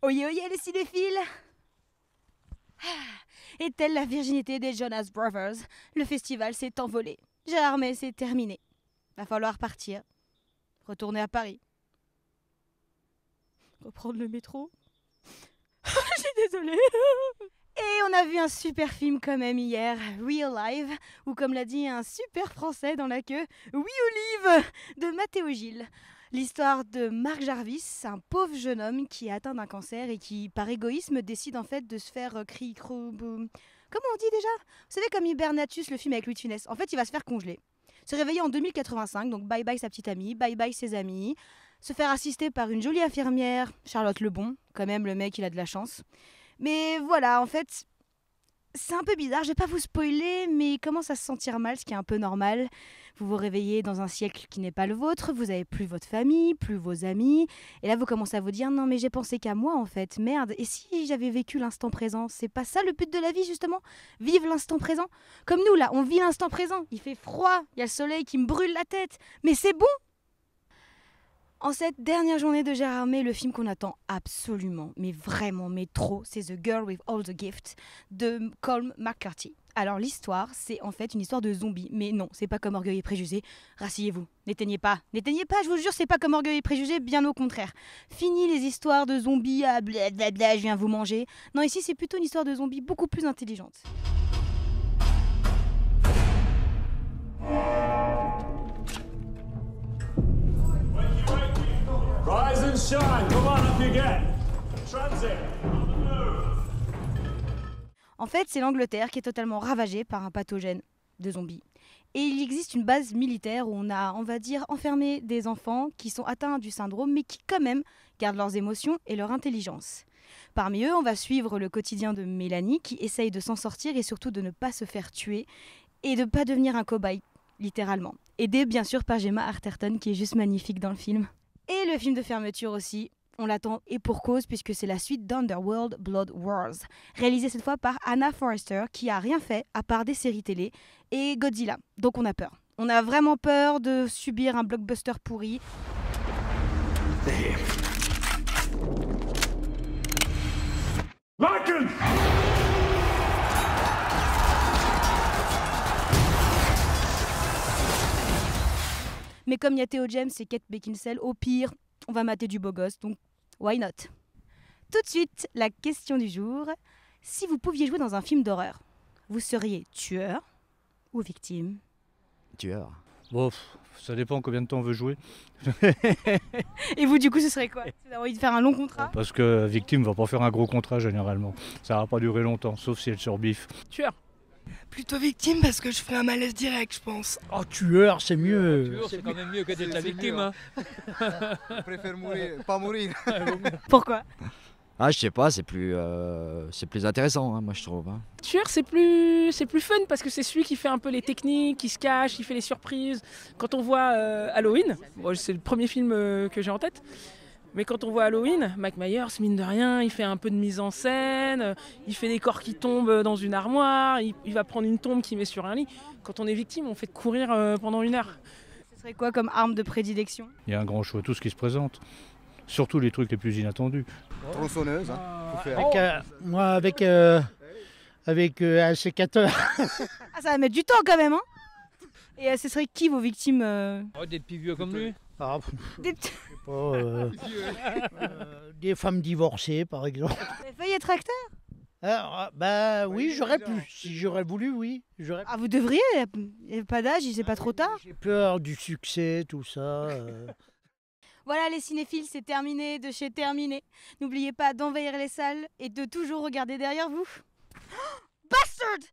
Oyez, oyez les cinéphiles! Et telle la virginité des Jonas Brothers, le festival s'est envolé. Gérard May, c'est terminé. Va falloir partir. Retourner à Paris. Reprendre le métro. Je suis désolée. Et on a vu un super film quand même hier, Real Life, ou comme l'a dit un super français dans la queue, Oui Olive, de Mathéo Gilles. L'histoire de Marc Jarvis, un pauvre jeune homme qui est atteint d'un cancer et qui, par égoïsme, décide en fait de se faire comment on dit déjà? Vous savez, comme Hibernatus, le film avec Louis de Funès. En fait, il va se faire congeler. Se réveiller en 2085, donc bye bye sa petite amie, bye bye ses amis. Se faire assister par une jolie infirmière, Charlotte Lebon. Quand même, le mec, il a de la chance. Mais voilà, en fait, c'est un peu bizarre, je vais pas vous spoiler, mais il commence à se sentir mal, ce qui est un peu normal. Vous vous réveillez dans un siècle qui n'est pas le vôtre, vous avez plus votre famille, plus vos amis, et là vous commencez à vous dire non mais j'ai pensé qu'à moi en fait, merde, et si j'avais vécu l'instant présent? C'est pas ça le but de la vie justement? Vivre l'instant présent? Comme nous là, on vit l'instant présent, il fait froid, il y a le soleil qui me brûle la tête, mais c'est bon! En cette dernière journée de Gérard May, le film qu'on attend absolument, mais vraiment, mais trop, c'est The Girl with All the Gifts de Colm McCarthy. Alors l'histoire, c'est en fait une histoire de zombies, mais non, c'est pas comme Orgueil et Préjugés. Rasseyez-vous, n'éteignez pas, je vous jure, c'est pas comme Orgueil et Préjugés, bien au contraire. Fini les histoires de zombies, ah blablabla, je viens vous manger. Non, ici c'est plutôt une histoire de zombies beaucoup plus intelligente. Rise and shine, come on up you get. Transit, on the move. En fait, c'est l'Angleterre qui est totalement ravagée par un pathogène de zombies. Et il existe une base militaire où on a, on va dire, enfermé des enfants qui sont atteints du syndrome, mais qui quand même gardent leurs émotions et leur intelligence. Parmi eux, on va suivre le quotidien de Mélanie qui essaye de s'en sortir et surtout de ne pas se faire tuer et de ne pas devenir un cobaye, littéralement. Aidée bien sûr par Gemma Arterton qui est juste magnifique dans le film. Et le film de fermeture aussi, on l'attend et pour cause puisque c'est la suite d'Underworld Blood Wars, réalisée cette fois par Anna Forrester qui a rien fait à part des séries télé et Godzilla. Donc on a peur. On a vraiment peur de subir un blockbuster pourri. Larkin! Mais comme il y a Theo James et Kate Beckinsale, au pire, on va mater du beau gosse, donc why not? Tout de suite, la question du jour. Si vous pouviez jouer dans un film d'horreur, vous seriez tueur ou victime? Tueur. Bon, ça dépend combien de temps on veut jouer. Et vous, du coup, ce serait quoi? Vous avez envie de faire un long contrat? Parce que victime va pas faire un gros contrat généralement. Ça va pas durer longtemps, sauf si elle surbiffe. Tueur. Plutôt victime parce que je ferais un malaise direct, je pense. Oh, tueur, c'est mieux. Tueur, c'est quand même mieux que d'être la victime. Hein. Je préfère mourir, pas mourir. Pourquoi? Ah, je sais pas, c'est plus intéressant, hein, moi je trouve. Hein. Tueur, c'est plus fun parce que c'est celui qui fait un peu les techniques, qui se cache, qui fait les surprises. Quand on voit Halloween, bon, c'est le premier film que j'ai en tête. Mais quand on voit Halloween, Mike Myers, mine de rien, il fait un peu de mise en scène, il fait des corps qui tombent dans une armoire, il va prendre une tombe qu'il met sur un lit. Quand on est victime, on fait courir pendant 1 heure. Ce serait quoi comme arme de prédilection? Il y a un grand choix, tout ce qui se présente. Surtout les trucs les plus inattendus. Tronçonneuse, hein. Faut faire. Moi, avec un sécateur. Ah, ça va mettre du temps quand même, hein? Et ce serait qui vos victimes? Oh, des petits vieux comme lui. Ah, Des petits... pas, des femmes divorcées, par exemple. Vous avez failli être acteur? Bah oui, j'aurais pu. Si j'aurais voulu, oui. Ah, vous devriez, il n'y a pas d'âge, c'est pas trop tard. J'ai peur du succès, tout ça. Voilà les cinéphiles, c'est terminé de chez Terminé. N'oubliez pas d'envahir les salles et de toujours regarder derrière vous. Bastard!